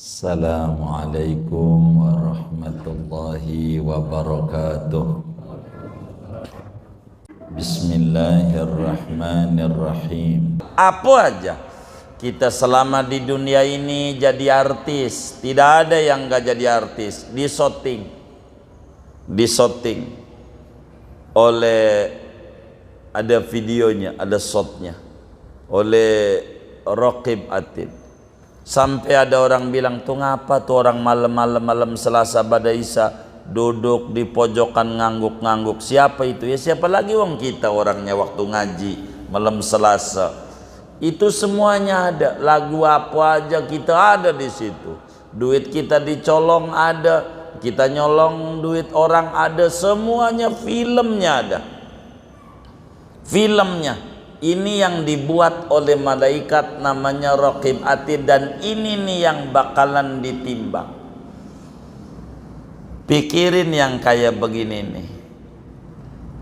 Assalamualaikum warahmatullahi wabarakatuh. Bismillahirrahmanirrahim. Apa aja kita selama di dunia ini jadi artis, tidak ada yang gak jadi artis. Disoting oleh, ada videonya, ada shotnya oleh Raqib Atid. Sampai ada orang bilang, tuh ngapa tuh orang malam Selasa pada Isya duduk di pojokan ngangguk-ngangguk. Siapa itu? Ya siapa lagi wong kita orangnya waktu ngaji malam Selasa. Itu semuanya ada. Lagu apa aja kita ada di situ. Duit kita dicolong ada, kita nyolong duit orang ada, semuanya filmnya ada. Filmnya ini yang dibuat oleh malaikat namanya Raqib Atid, dan ini nih yang bakalan ditimbang. Pikirin yang kayak begini nih.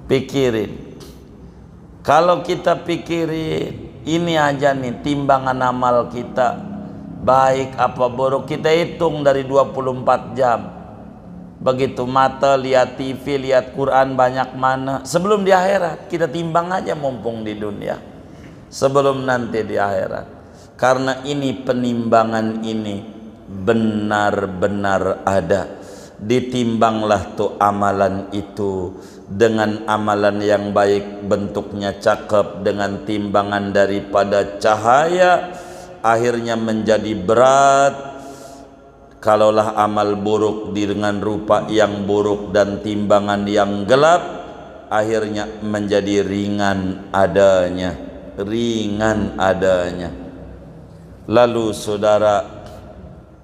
Pikirin. Kalau kita pikirin ini aja nih timbangan amal kita, baik apa buruk, kita hitung dari 24 jam. Begitu mata lihat TV, lihat Quran banyak mana. Sebelum di akhirat kita timbang aja mumpung di dunia, sebelum nanti di akhirat. Karena ini penimbangan ini benar-benar ada. Ditimbanglah tuh amalan itu dengan amalan yang baik, bentuknya cakep, dengan timbangan daripada cahaya, akhirnya menjadi berat. Kalaulah amal buruk dengan rupa yang buruk dan timbangan yang gelap, akhirnya menjadi ringan adanya, Lalu saudara,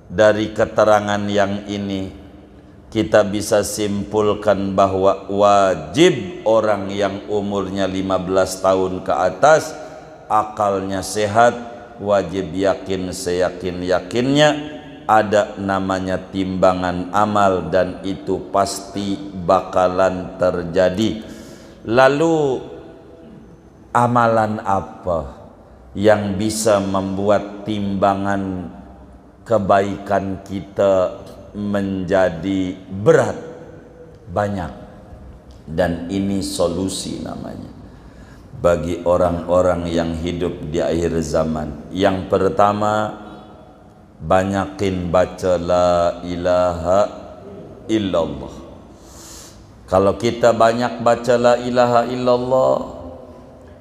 dari keterangan yang ini kita bisa simpulkan bahwa wajib orang yang umurnya 15 tahun ke atas, akalnya sehat, wajib yakin seyakin-yakinnya ada namanya timbangan amal, dan itu pasti bakalan terjadi. Lalu amalan apa yang bisa membuat timbangan kebaikan kita menjadi berat? Banyak, dan ini solusi namanya bagi orang-orang yang hidup di akhir zaman. Yang pertama, banyakin baca la ilaha illallah. Kalau kita banyak baca la ilaha illallah,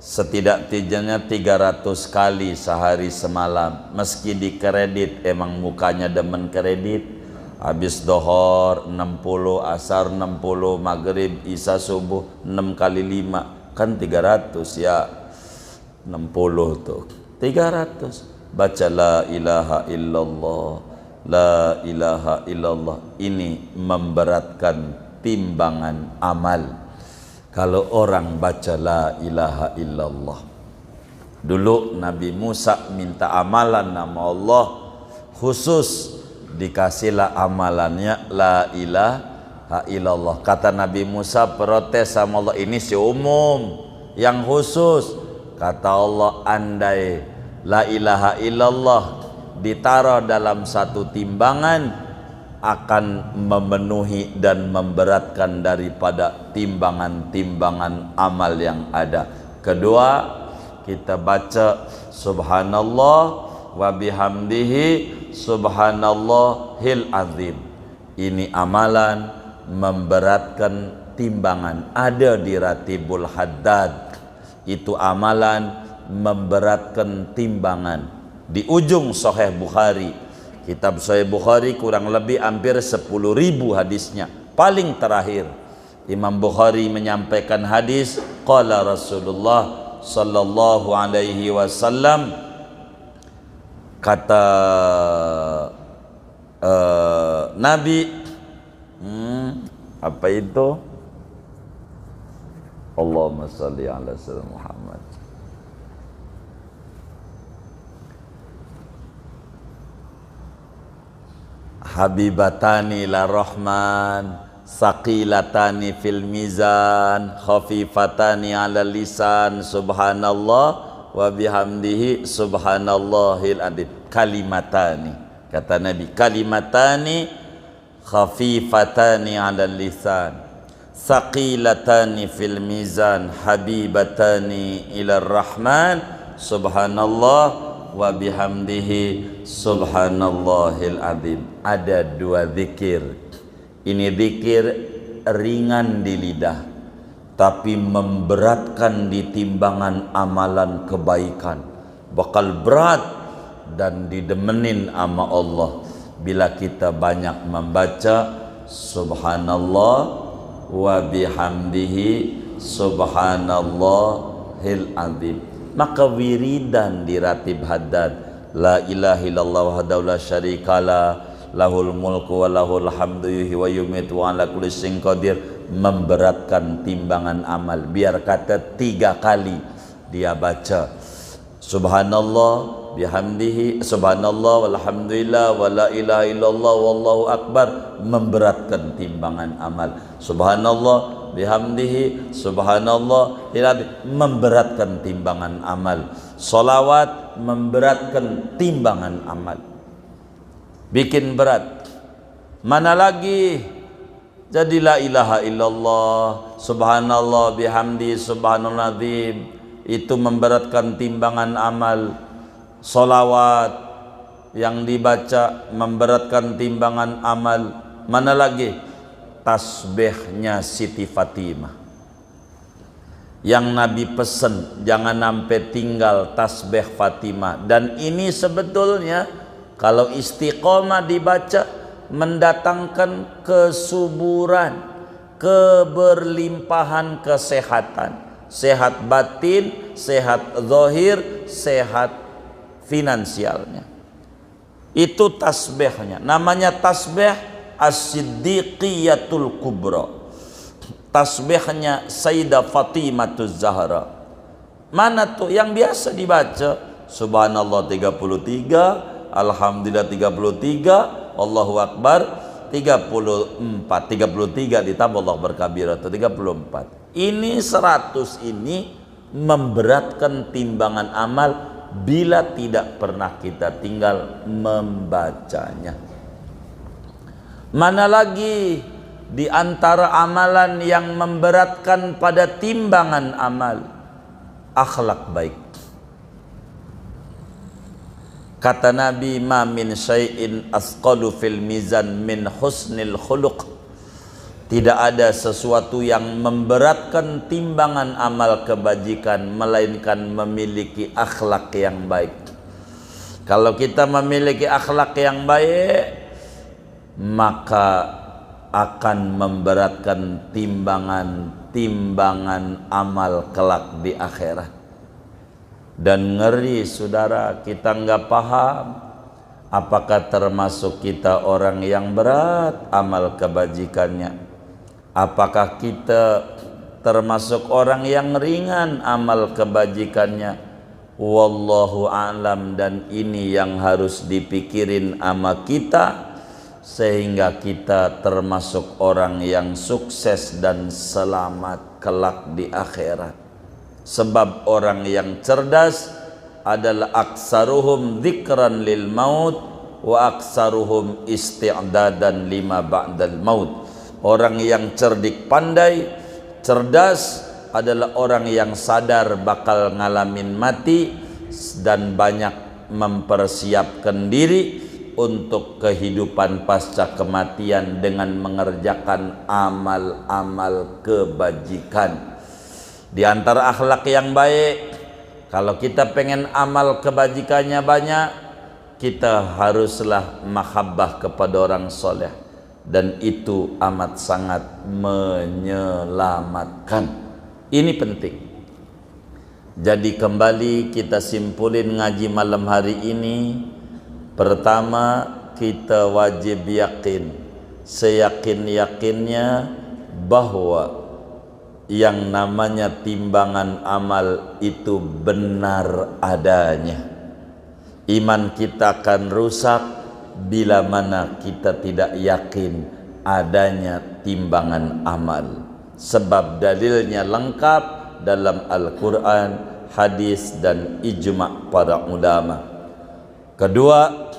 setidak-tidaknya 300 kali sehari semalam, meski dikredit, emang mukanya demen kredit. Habis dohor 60, asar 60, maghrib, isya, subuh 6 kali 5, kan 300 ya, 60 tuh 300. Baca la ilaha illallah, la ilaha illallah. Ini memberatkan timbangan amal kalau orang baca la ilaha illallah. Dulu Nabi Musa minta amalan nama Allah khusus, dikasihlah amalannya la ilaha illallah. Kata Nabi Musa protes sama Allah, ini si umum, yang khusus. Kata Allah, andai la ilaha illallah ditaruh dalam satu timbangan, akan memenuhi dan memberatkan daripada timbangan-timbangan amal yang ada. Kedua, kita baca subhanallah wa bihamdihi subhanallahil azim. Ini amalan memberatkan timbangan. Ada di Ratibul Haddad, itu amalan memberatkan timbangan. Di ujung Sahih Bukhari, kitab Sahih Bukhari kurang lebih hampir 10.000 hadisnya. Paling terakhir Imam Bukhari menyampaikan hadis, qala Rasulullah sallallahu alaihi wasallam, kata Nabi, apa itu? Allahumma salli ala sayyidina Muhammad. Habibatani la rahman, saqilatani fil mizan, khafifatani ala lisan, subhanallah wa bihamdihi subhanallahil adzim. Kalimatani, Kata Nabi, kalimatani khafifatani 'alal lisan, thaqilatani fil mizan, habibatani ilar rahman, subhanallah wa bihamdihi subhanallahil azim. Ada dua zikir. Ini zikir ringan di lidah, tapi memberatkan di timbangan amalan kebaikan. Bakal berat dan didemenin sama Allah bila kita banyak membaca subhanallah wa bihamdihi subhanallahil azim. Maka wiridan di ratib haddad, la ilaha illallah wahdahu la syarikalah, lahul mulku wa lahul hamdu yuhyi wa yumiitu wa ala kulli syai'in qadir, memberatkan timbangan amal. Biar kata 3 kali dia baca subhanallah bihamdihi subhanallah walhamdulillah wa la ilaha illallah wallahu akbar, memberatkan timbangan amal. Subhanallah bihamdihi subhanallah memberatkan timbangan amal. Salawat memberatkan timbangan amal, bikin berat. Mana lagi jadi la ilaha illallah subhanallah bihamdi subhanallah azim, itu memberatkan timbangan amal. Solawat yang dibaca memberatkan timbangan amal. Mana lagi tasbihnya Siti Fatimah yang Nabi pesen jangan sampai tinggal tasbih Fatimah. Dan ini sebetulnya kalau istiqomah dibaca mendatangkan kesuburan, keberlimpahan kesehatan, sehat batin, sehat zahir, sehat finansialnya. Itu tasbihnya, namanya tasbih As-Siddiqiyatul Kubra, tasbihnya Sayyidah Fatimatuz Zahra. Mana tuh yang biasa dibaca? Subhanallah 33, alhamdulillah 33, Allahu Akbar 34, 33 ditambah Allah berkabir atau 34. Ini 100 ini memberatkan timbangan amal bila tidak pernah kita tinggal membacanya. Mana lagi di antara amalan yang memberatkan pada timbangan amal? Akhlak baik. Kata Nabi, ma min syai'in asqalu fil mizan min husnil khuluq. Tidak ada sesuatu yang memberatkan timbangan amal kebajikan melainkan memiliki akhlak yang baik. Kalau kita memiliki akhlak yang baik, maka akan memberatkan timbangan amal kelak di akhirat. Dan ngeri saudara, kita nggak paham apakah termasuk kita orang yang berat amal kebajikannya. Apakah kita termasuk orang yang ringan amal kebajikannya? Wallahu a'lam. Dan ini yang harus dipikirin sama kita, sehingga kita termasuk orang yang sukses dan selamat kelak di akhirat. Sebab orang yang cerdas adalah aksaruhum dzikran lil maut wa aksaruhum isti'dadan lima ba'dal maut. Orang yang cerdik pandai, cerdas adalah orang yang sadar bakal ngalamin mati dan banyak mempersiapkan diri untuk kehidupan pasca kematian dengan mengerjakan amal-amal kebajikan. Di antara akhlak yang baik, kalau kita pengen amal kebajikannya banyak, kita haruslah mahabbah kepada orang soleh. Dan itu amat sangat menyelamatkan. Ini penting. Jadi kembali kita simpulin ngaji malam hari ini. Pertama, kita wajib yakin, seyakin-yakinnya bahwa yang namanya timbangan amal itu benar adanya. Iman kita akan rusak bila mana kita tidak yakin adanya timbangan amal. Sebab dalilnya lengkap dalam Al-Quran, hadis dan ijma' para ulama. Kedua,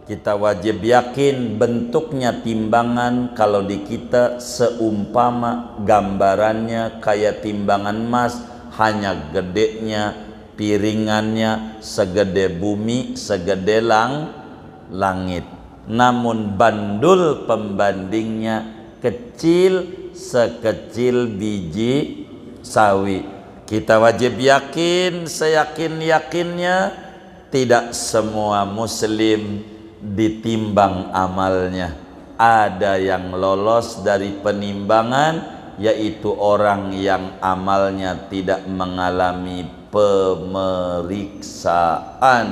kita wajib yakin bentuknya timbangan kalau di kita seumpama gambarannya kayak timbangan emas, hanya gedenya piringannya segede bumi, segede langit. Namun bandul pembandingnya kecil sekecil biji sawi. Kita wajib yakin, seyakin-yakinnya tidak semua muslim ditimbang amalnya. Ada yang lolos dari penimbangan, yaitu orang yang amalnya tidak mengalami pemeriksaan.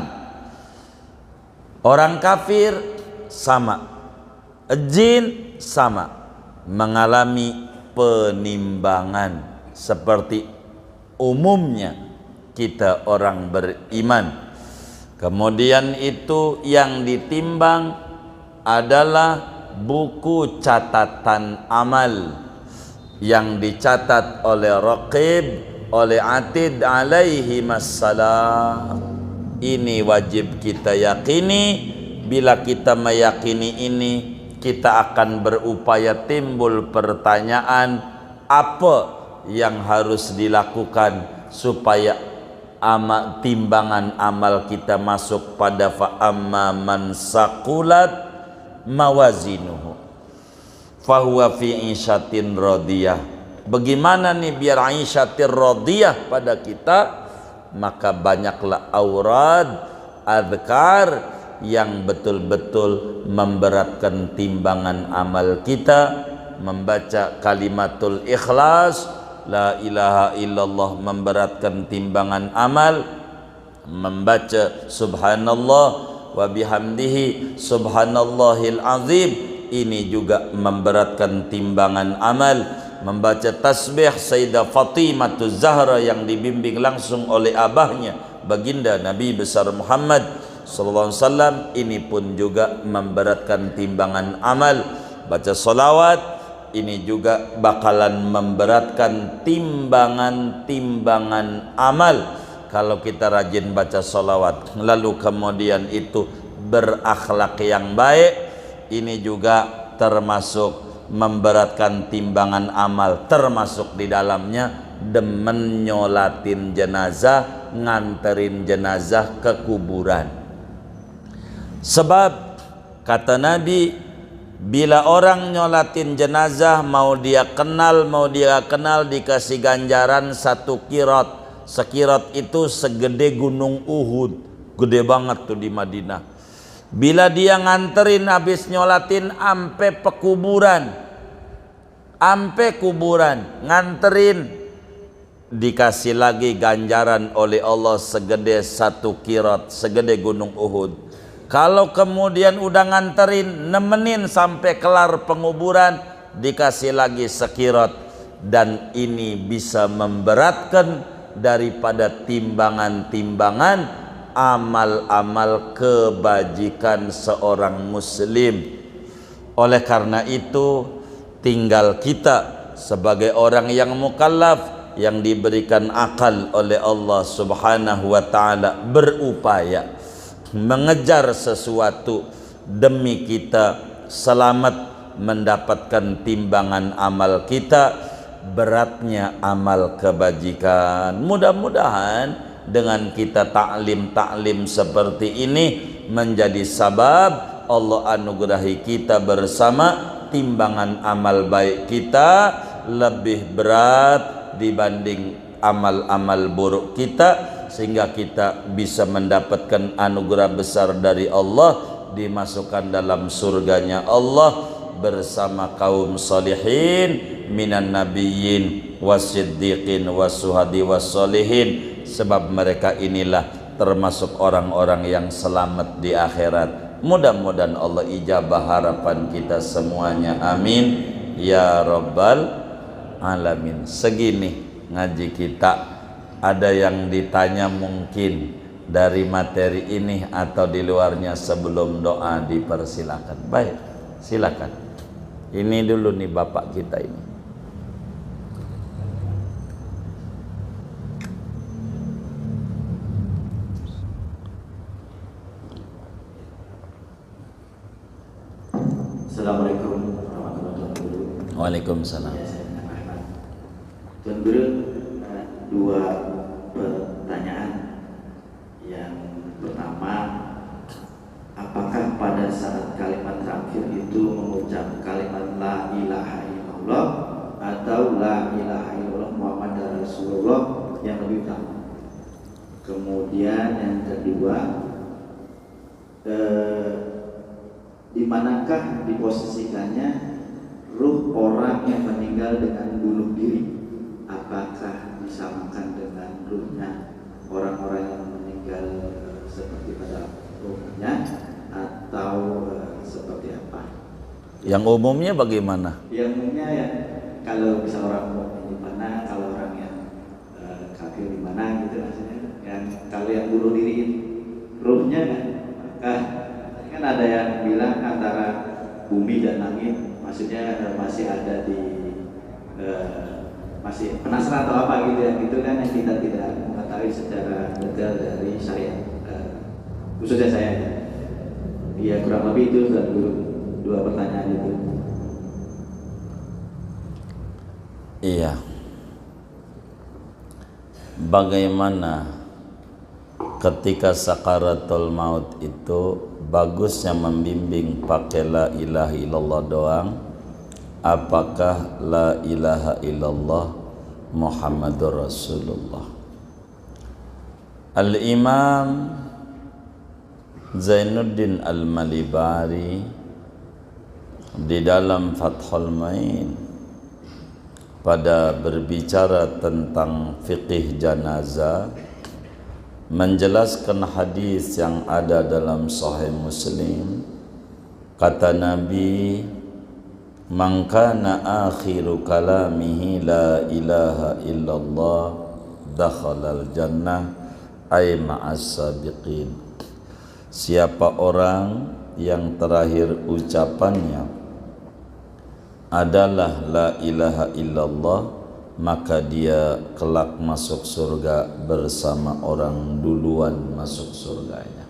Orang kafir sama, jin sama, mengalami penimbangan seperti umumnya kita orang beriman. Kemudian itu yang ditimbang adalah buku catatan amal yang dicatat oleh Raqib, oleh Atid alaihi wassalam. Ini wajib kita yakini. Bila kita meyakini ini, kita akan berupaya. Timbul pertanyaan, apa yang harus dilakukan supaya timbangan amal kita masuk pada fa'amma man saqulat mawazinuhu fahuwa fi isyatin radiyah. Bagaimana nih biar isyatin radiyah pada kita? Maka banyaklah aurad, adhkar yang betul-betul memberatkan timbangan amal kita. Membaca kalimatul ikhlas, la ilaha illallah, memberatkan timbangan amal. Membaca subhanallah wa bihamdihi subhanallahil azim, ini juga memberatkan timbangan amal. Membaca tasbih Sayyidah Fatimah Zahra yang dibimbing langsung oleh abahnya baginda Nabi besar Muhammad sallallahu alaihi wasallam, ini pun juga memberatkan timbangan amal. Baca salawat, ini juga bakalan memberatkan timbangan amal. Kalau kita rajin baca salawat, lalu kemudian itu berakhlak yang baik, ini juga termasuk memberatkan timbangan amal. Termasuk di dalamnya demen nyolatin jenazah, nganterin jenazah ke kuburan. Sebab kata Nabi, bila orang nyolatin jenazah, mau dia kenal mau dia kenal, dikasih ganjaran 1 kirat. Sekirat itu segede gunung Uhud, gede banget tuh di Madinah. Bila dia nganterin habis nyolatin ampe kuburan, nganterin, dikasih lagi ganjaran oleh Allah segede 1 kirat, segede gunung Uhud. Kalau kemudian udah nganterin, nemenin sampai kelar penguburan, dikasih lagi sekirat. Dan ini bisa memberatkan daripada timbangan-timbangan amal-amal kebajikan seorang muslim. Oleh karena itu, tinggal kita sebagai orang yang mukallaf, yang diberikan akal oleh Allah Subhanahu wa ta'ala, berupaya mengejar sesuatu demi kita selamat mendapatkan timbangan amal kita, beratnya amal kebajikan. Mudah-mudahan dengan kita taklim seperti ini menjadi sabab Allah anugerahi kita bersama timbangan amal baik kita lebih berat dibanding amal-amal buruk kita, sehingga kita bisa mendapatkan anugerah besar dari Allah, dimasukkan dalam surganya Allah bersama kaum salihin minan nabiyyin wasiddiqin wasuhadi wassolihin. Sebab mereka inilah termasuk orang-orang yang selamat di akhirat. Mudah-mudahan Allah ijabah harapan kita semuanya, amin ya rabbal alamin. Segini ngaji kita. Ada yang ditanya mungkin dari materi ini atau di luarnya sebelum doa dipersilakan. Baik, silakan. Ini dulu nih bapak kita ini. Assalamualaikum warahmatullahi wabarakatuh. Waalaikumsalam. Ya, saya Ahmad. Tuan Guru, dua pertanyaan. Yang pertama, apakah pada saat kalimat terakhir itu mengucap kalimat la ilaha illallah atau la ilaha illallah Muhammad Rasulullah yang lebih utama? Kemudian yang kedua, di manakah diposisikannya ruh orang yang meninggal dengan bunuh diri? Apakah disamakan dengan ruhnya orang-orang yang meninggal seperti pada umumnya atau seperti apa? Yang umumnya bagaimana? Yang umumnya ya, kalau bisa orang mukmin di mana, kalau orang yang kafir di mana gitu maksudnya. Yang kalau yang bunuh diri ruhnya kan, maka kan ada yang bilang antara bumi dan langit, maksudnya masih ada di masih penasaran atau apa gitu ya, itu kan yang kita tidak mengetahui secara detail dari syariat, khususnya saya ya, kurang lebih itu dua pertanyaan itu. Iya. Bagaimana ketika sakaratul maut itu bagusnya membimbing pakai la ilaha illallah doang, apakah la ilaha illallah Muhammadur Rasulullah? Al-Imam Zainuddin Al-Malibari di dalam Fathul Main pada berbicara tentang fiqih janazah menjelaskan hadis yang ada dalam Sahih Muslim. Kata Nabi, man kana akhiru kalamihi la ilaha illallah dakhalal jannah ay ma'as sabiqin. Siapa orang yang terakhir ucapannya adalah la ilaha illallah, maka dia kelak masuk surga bersama orang duluan masuk surganya.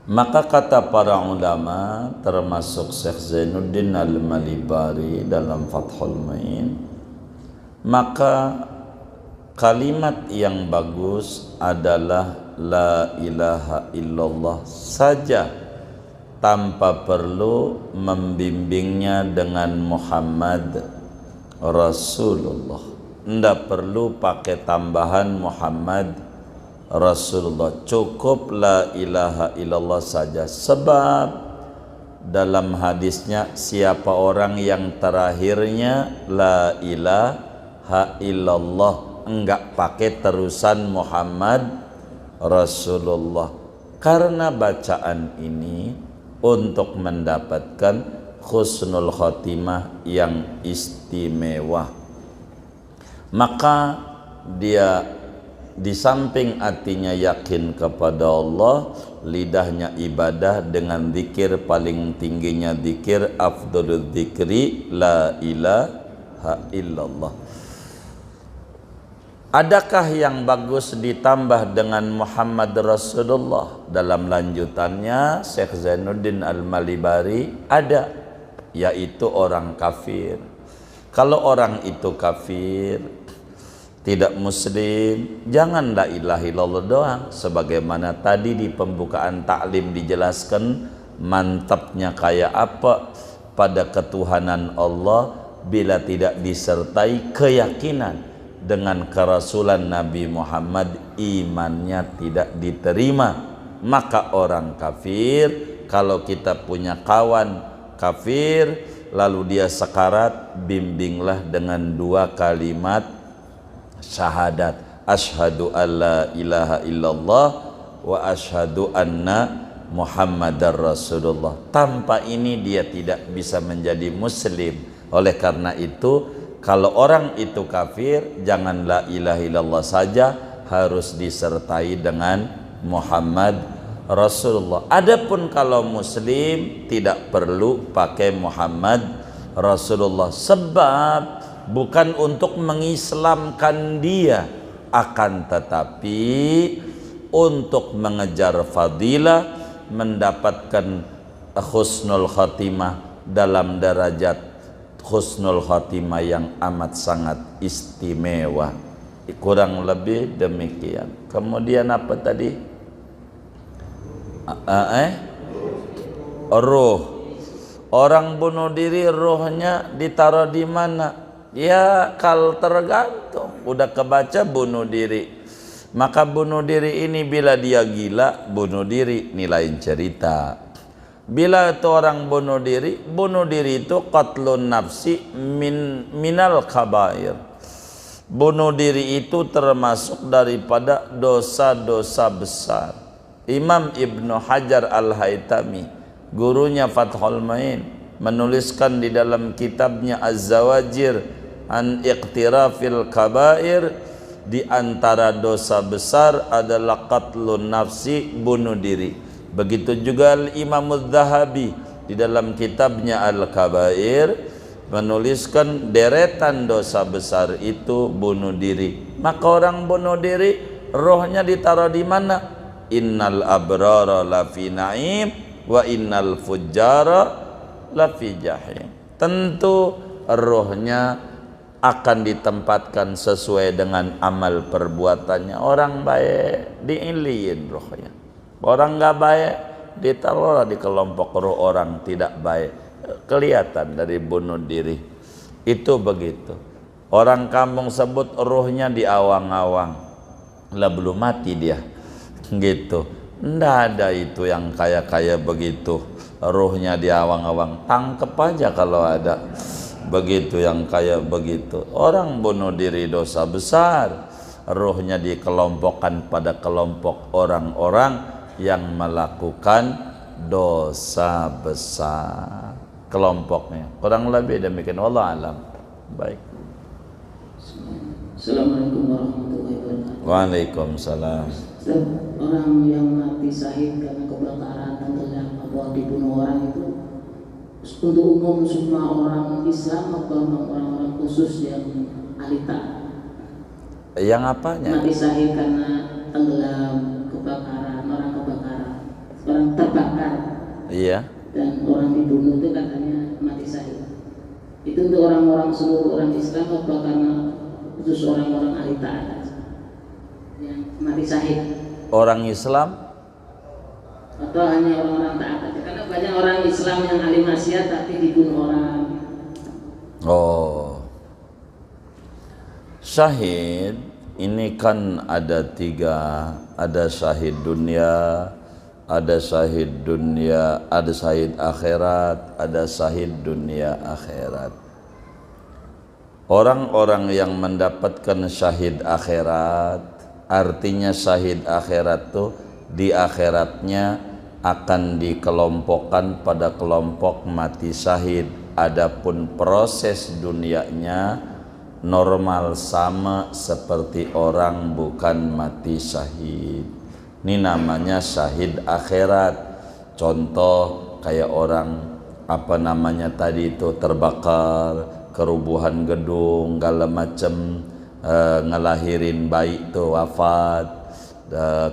Maka kata para ulama termasuk Syekh Zainuddin Al-Malibari dalam Fathul Main, maka kalimat yang bagus adalah la ilaha illallah saja, tanpa perlu membimbingnya dengan Muhammad Rasulullah. Tidak perlu pakai tambahan Muhammad Rasulullah, cukup la ilaha illallah saja. Sebab dalam hadisnya, siapa orang yang terakhirnya la ilaha illallah, enggak pakai terusan Muhammad Rasulullah. Karena bacaan ini untuk mendapatkan husnul khotimah yang istimewa, maka dia di samping hatinya yakin kepada Allah, lidahnya ibadah dengan zikir paling tingginya zikir, afdhalul dzikri la ilaha illallah. Adakah yang bagus ditambah dengan Muhammad Rasulullah? Dalam lanjutannya Syekh Zainuddin Al-Malibari ada, yaitu orang kafir. Kalau orang itu kafir, tidak muslim, jangan la ilaha illallah doang. Sebagaimana tadi di pembukaan taklim dijelaskan mantapnya kayak apa pada ketuhanan Allah bila tidak disertai keyakinan dengan kerasulan Nabi Muhammad, imannya tidak diterima. Maka orang kafir, kalau kita punya kawan kafir lalu dia sekarat, bimbinglah dengan dua kalimat syahadat, asyhadu alla ilaha illallah wa asyhadu anna Muhammadar Rasulullah. Tanpa ini dia tidak bisa menjadi muslim. Oleh karena itu, kalau orang itu kafir, jangan la ilaha illallah saja, harus disertai dengan Muhammad Rasulullah. Adapun kalau muslim, tidak perlu pakai Muhammad Rasulullah, sebab bukan untuk mengislamkan dia, akan tetapi untuk mengejar fadilah, mendapatkan husnul khatimah, dalam derajat husnul khatimah yang amat sangat istimewa. Kurang lebih demikian. Kemudian apa tadi? Ruh. Orang bunuh diri ruhnya ditaruh di mana? Ya tergantung. Udah kebaca bunuh diri. Maka bunuh diri ini bila dia gila, bunuh diri ini lain cerita. Bila itu orang bunuh diri itu qatlun nafsi minal kabair. Bunuh diri itu termasuk daripada dosa-dosa besar. Imam Ibnu Hajar Al-Haytami, gurunya Fathul Main, menuliskan di dalam kitabnya Az-Zawajir an Iqtirafil Kabair, di antara dosa besar adalah qatlun nafsi, bunuh diri. Begitu juga Imam Az-Zahabi di dalam kitabnya Al-Kabair menuliskan deretan dosa besar itu bunuh diri. Maka orang bunuh diri rohnya ditaruh di mana? Innal abrara lafi na'im wa innal fujjara lafi jahim. Tentu rohnya akan ditempatkan sesuai dengan amal perbuatannya. Orang baik diiliin rohnya, orang nggak baik ditaruh di kelompok roh orang tidak baik. Kelihatan dari bunuh diri itu begitu. Orang kampung sebut rohnya di awang-awang, lah belum mati dia gitu. Nggak ada itu yang kaya begitu, rohnya di awang-awang. Tangkep aja kalau ada begitu yang kayak begitu. Orang bunuh diri dosa besar, rohnya dikelompokkan pada kelompok orang-orang yang melakukan dosa besar. Kelompoknya kurang lebih demikian. Wallahu alam. Baik. Assalamualaikum warahmatullahi wabarakatuh. Waalaikumsalam. Orang yang mati syahid karena kebakaran tenggelam atau dibunuh orang itu untuk umum semua orang Islam atau orang-orang khusus yang ahli taat? Yang apanya? Mati syahid karena tenggelam, kebakaran, orang terbakar. Iya. Dan orang dibunuh itu katanya mati syahid. Itu untuk orang-orang seluruh orang Islam atau karena khusus orang-orang ahli taat yang mati syahid? Orang Islam Atau hanya orang-orang taat aja? Karena banyak orang Islam yang ahli maksiat tapi dibunuh orang. Oh, syahid ini kan ada tiga, ada syahid dunia, ada syahid dunia, ada syahid akhirat, ada syahid dunia akhirat. Orang-orang yang mendapatkan syahid akhirat, artinya syahid akhirat tuh di akhiratnya akan dikelompokkan pada kelompok mati syahid. Adapun proses dunianya normal sama seperti orang bukan mati syahid. Ini namanya syahid akhirat. Contoh kayak orang apa namanya tadi itu terbakar, kerubuhan gedung, segala macam, ngelahirin bayi itu wafat,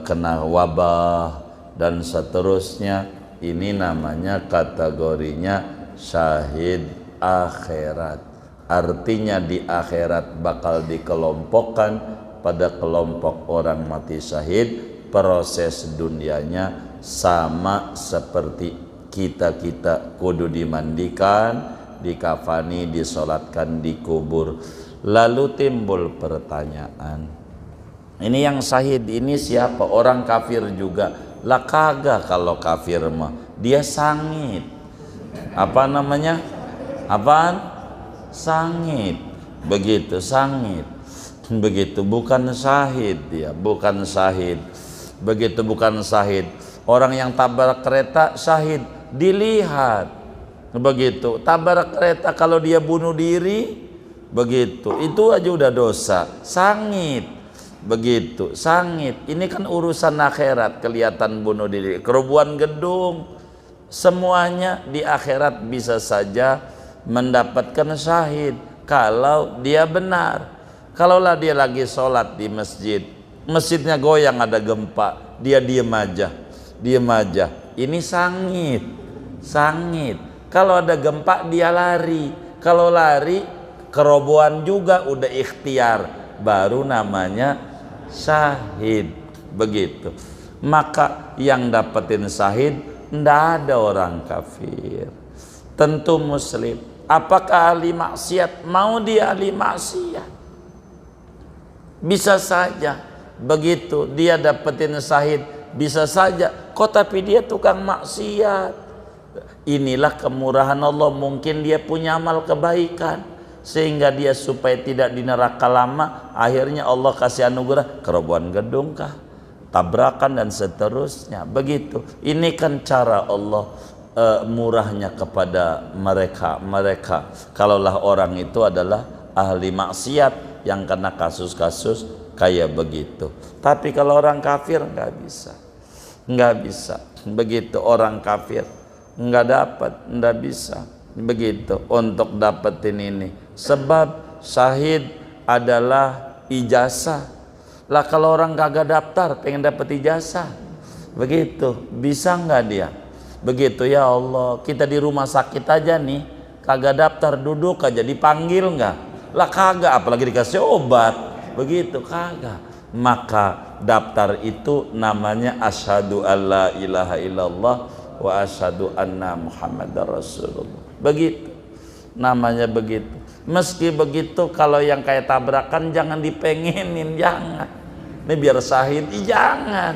kena wabah dan seterusnya. Ini namanya kategorinya syahid akhirat. Artinya di akhirat bakal dikelompokkan pada kelompok orang mati syahid. Proses dunianya sama seperti kita kudu dimandikan, dikafani, disolatkan, dikubur. Lalu timbul pertanyaan, ini yang syahid ini siapa? Orang kafir juga? Lah kagak, kalau kafir mah dia sangit. Apa namanya? Apaan? Sangit. Begitu, sangit. Begitu, bukan syahid dia, bukan syahid. Begitu, bukan syahid. Orang yang tabrak kereta syahid, dilihat. Begitu, tabrak kereta kalau dia bunuh diri, begitu, itu aja udah dosa, sangit. Begitu, sangit. Ini kan urusan akhirat, kelihatan bunuh diri, kerubuhan gedung, semuanya di akhirat bisa saja mendapatkan syahid kalau dia benar. Kalaulah dia lagi sholat di masjid, masjidnya goyang, ada gempa, dia diem aja, ini sangit. sangit. Kalau ada gempa dia lari. Kalau lari kerobohan juga udah ikhtiar, baru namanya syahid. Begitu. Maka yang dapetin syahid ndak ada orang kafir, tentu muslim. Apakah ahli maksiat? Mau dia ahli maksiat, bisa saja begitu dia dapetin syahid, bisa saja kok tapi dia tukang maksiat. Inilah kemurahan Allah, mungkin dia punya amal kebaikan sehingga dia supaya tidak di neraka lama, akhirnya Allah kasih anugerah kerobohan gedung kah, tabrakan dan seterusnya. Begitu. Ini kan cara Allah murahnya kepada mereka. Kalaulah orang itu adalah ahli maksiat yang kena kasus-kasus kayak begitu. Tapi kalau orang kafir nggak bisa. Begitu, orang kafir nggak dapat, nggak bisa begitu untuk dapetin ini. Sebab syahid adalah ijazah. Lah kalau orang kagak daftar pengen dapet ijazah, begitu, bisa nggak dia? Begitu, ya Allah, kita di rumah sakit aja nih, kagak daftar, duduk aja, dipanggil nggak? Lah kagak, apalagi dikasih obat, begitu, kagak. Maka daftar itu namanya asyhadu alla ilaha illallah wa asyhadu anna muhammadar rasulullah. Begitu, namanya begitu. Meski begitu, kalau yang kayak tabrakan jangan dipengenin, jangan. Ini biar syahid, jangan.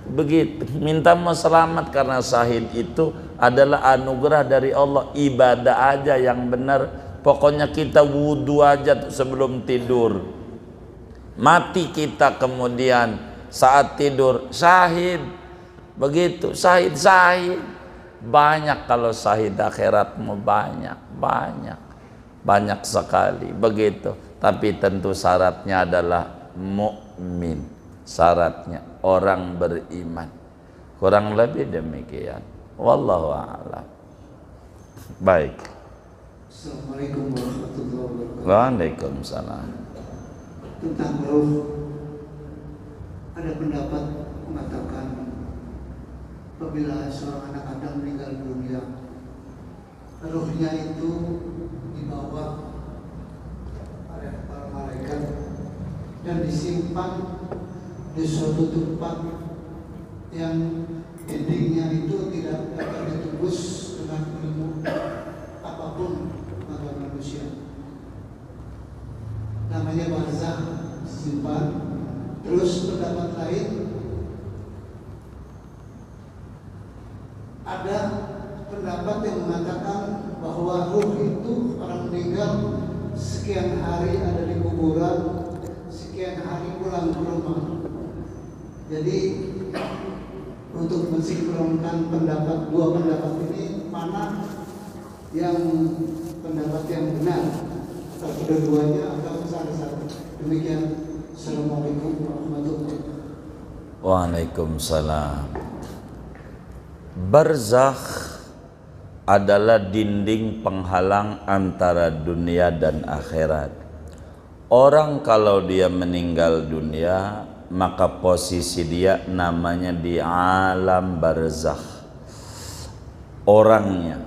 Begitu, minta mau selamat karena syahid itu adalah anugerah dari Allah. Ibadah aja yang benar. Pokoknya kita wudhu aja sebelum tidur. Mati kita kemudian saat tidur syahid. Begitu, syahid. Banyak kalau syahid akhiratmu, banyak sekali. Begitu. Tapi tentu syaratnya adalah mukmin. Syaratnya orang beriman. Kurang lebih demikian. Wallahu a'lam. Baik. Assalamualaikum warahmatullahi wabarakatuh. Waalaikumsalam. Tentang ruh, ada pendapat mengatakan apabila seorang anak Adam meninggal dunia, ruhnya itu dibawa oleh para malaikat dan disimpan di suatu tempat yang dindingnya itu tidak dapat ditembus dengan ilmu apapun mata manusia. Namanya barzakh, disimpan. Terus pendapat lain, ada pendapat yang mengatakan bahwa ruh itu orang meninggal sekian hari ada di kuburan, sekian hari pulang ke rumah. Jadi untuk mensinkronkan dua pendapat ini, mana yang pendapat yang benar? Atau kedua-duanya atau salah satu? Demikian. Assalamualaikum warahmatullahi wabarakatuh. Waalaikumsalam. Barzakh adalah dinding penghalang antara dunia dan akhirat. Orang kalau dia meninggal dunia, maka posisi dia namanya di alam barzakh. Orangnya,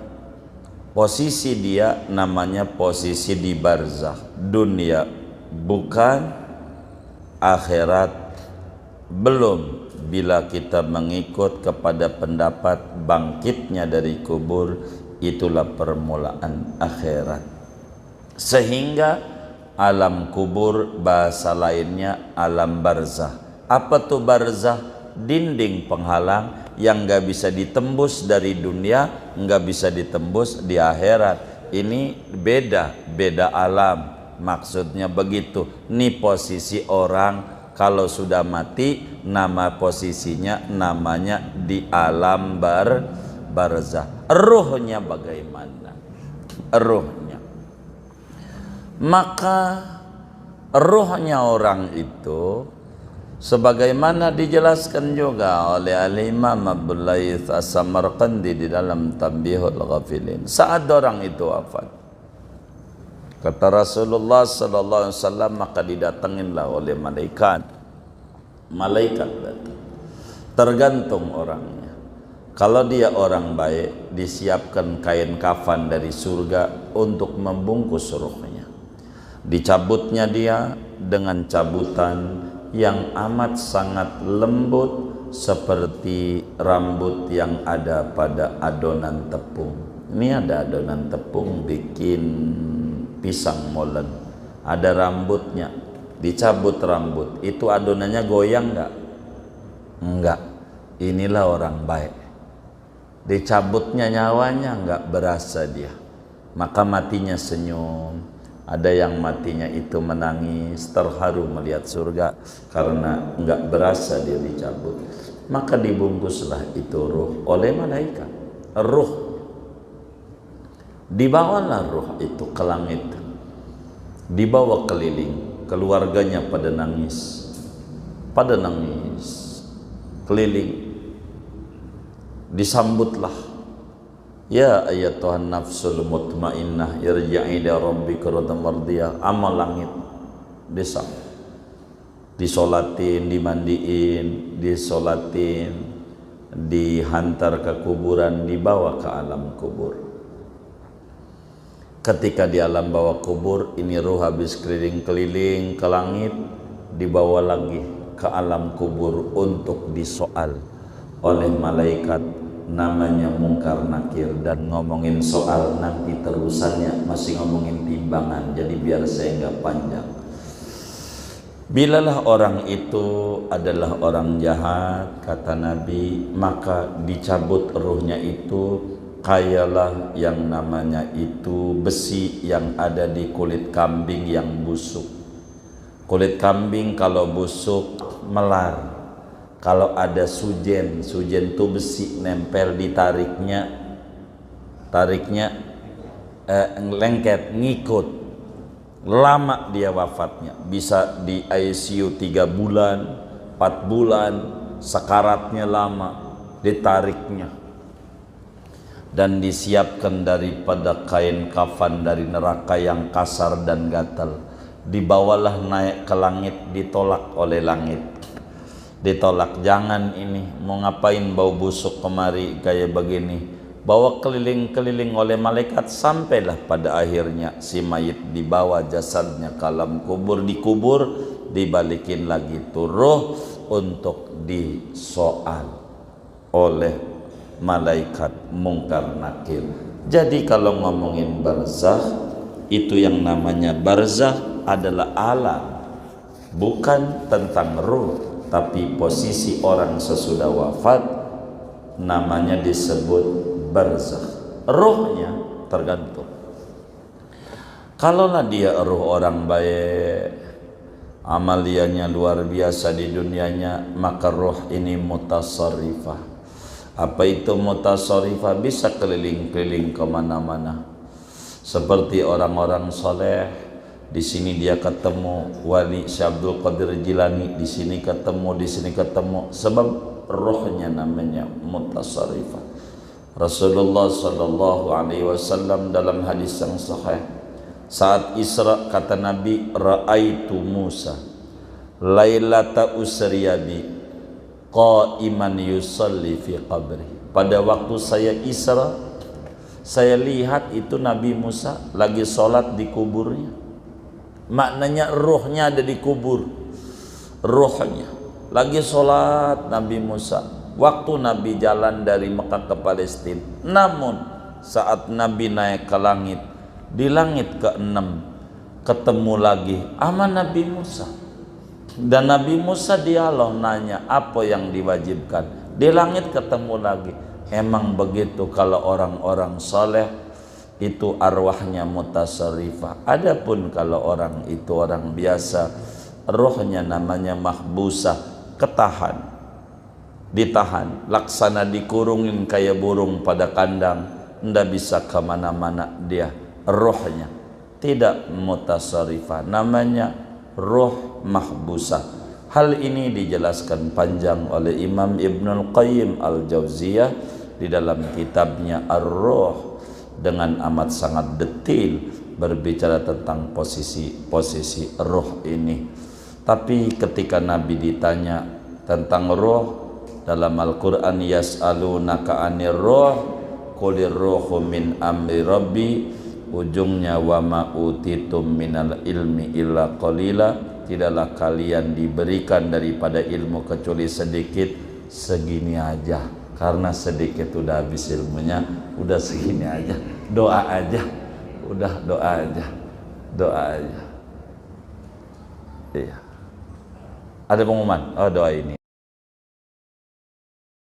posisi dia namanya posisi di barzakh. Dunia bukan, akhirat belum. Bila kita mengikut kepada pendapat bangkitnya dari kubur, itulah permulaan akhirat. Sehingga alam kubur bahasa lainnya alam barzakh. Apa tuh barzakh? Dinding penghalang yang gak bisa ditembus dari dunia, gak bisa ditembus di akhirat. Ini beda alam. Maksudnya begitu. Ini posisi orang kalau sudah mati, nama posisinya namanya di alam barzakh. Ruhnya bagaimana? Ruhnya, maka ruhnya orang itu sebagaimana dijelaskan juga oleh Al-Imam Abdul Laith As-Samarqandi di dalam Tanbihul Ghafilin. Saat orang itu wafat, kata Rasulullah sallallahu alaihi wasallam, maka didatanginlah oleh malaikat. Malaikat datang. Tergantung orangnya. Kalau dia orang baik, disiapkan kain kafan dari surga untuk membungkus ruhnya. Dicabutnya dia dengan cabutan yang amat sangat lembut seperti rambut yang ada pada adonan tepung. Ini ada adonan tepung bikin pisang molen, ada rambutnya, dicabut rambut, itu adonannya goyang enggak? Enggak. Inilah orang baik. Dicabutnya nyawanya enggak berasa dia, maka matinya senyum. Ada yang matinya itu menangis, terharu melihat surga karena enggak berasa dia dicabut. Maka dibungkuslah itu ruh oleh malaikat. Ruh dibawalah ruh itu ke langit, dibawa keliling, keluarganya pada nangis keliling. Disambutlah, ya ayyatuhan nafsul mutmainnah irja'i ila rabbika radiyatan mardiyah. Amal langit disambut, disolatin, dimandiin, disolatin, dihantar ke kuburan, dibawa ke alam kubur. Ketika di alam bawah kubur, ini ruh habis keliling-keliling ke langit, dibawa lagi ke alam kubur untuk disoal oleh malaikat namanya Mungkar Nakir. Dan ngomongin soal nanti terusannya masih ngomongin timbangan, jadi biar saya nggak panjang. Bilalah orang itu adalah orang jahat, kata Nabi, maka dicabut ruhnya itu kayalah yang namanya itu besi yang ada di kulit kambing yang busuk. Kulit kambing kalau busuk melar. Kalau ada sujen itu besi nempel, ditariknya lengket, ngikut. Lama dia wafatnya, bisa di ICU 3 bulan, 4 bulan, sekaratnya lama, ditariknya. Dan disiapkan daripada kain kafan dari neraka yang kasar dan gatal. Dibawalah naik ke langit, ditolak oleh langit. Ditolak, jangan ini, mau ngapain bau busuk kemari kayak begini. Bawa keliling-keliling oleh malaikat, sampailah pada akhirnya si mayit dibawa jasadnya ke alam kubur, dikubur, dibalikin lagi turuh untuk disoal oleh malaikat Mungkar Nakir. Jadi kalau ngomongin barzakh, itu yang namanya barzakh adalah alam, bukan tentang ruh, tapi posisi orang sesudah wafat namanya disebut barzakh. Ruhnya tergantung. Kalaulah dia ruh orang baik, amaliannya luar biasa di dunianya, maka ruh ini mutasarrifah. Apa itu mutasarrifah? Bisa keliling-keliling kemana-mana. Seperti orang-orang soleh, di sini dia ketemu wali Syekh Abdul Qadir Jilani, di sini ketemu, sebab rohnya namanya mutasarrifah. Rasulullah sallallahu alaihi wasallam dalam hadis yang sahih, saat Isra kata Nabi, ra'aitu Musa lailata usriya bi qa'iman yusalli fi qabri. Pada waktu saya Isra, saya lihat itu Nabi Musa lagi sholat di kuburnya. Maknanya ruhnya ada di kubur. Ruhnya lagi sholat Nabi Musa waktu Nabi jalan dari Mekah ke Palestina. Namun saat Nabi naik ke langit, di langit ke-6 ketemu lagi sama Nabi Musa. Dan Nabi Musa dialog nanya apa yang diwajibkan. Di langit ketemu lagi. Emang begitu kalau orang-orang soleh itu arwahnya mutasarrifah. Adapun kalau orang itu orang biasa, rohnya namanya mahbusah, ketahan, ditahan, laksana dikurungin kayak burung pada kandang, ndak bisa kemana-mana dia. Rohnya tidak mutasarrifah, namanya roh mahbusah. Hal ini dijelaskan panjang oleh Imam Ibnul Qayyim Al-Jauziyah di dalam kitabnya Ar-Ruh dengan amat sangat detail berbicara tentang posisi roh ini. Tapi ketika Nabi ditanya tentang roh, dalam Al-Quran, yas'alunaka 'anir ruh qulir ruhu min amri rabbi, ujungnya wa ma utitum minal ilmi illa qalila, tidaklah kalian diberikan daripada ilmu kecuali sedikit. Segini aja, karena sedikit udah habis ilmunya, udah segini aja, doa aja, udah doa aja, doa aja. Iya. Ada pengumuman, oh doa ini.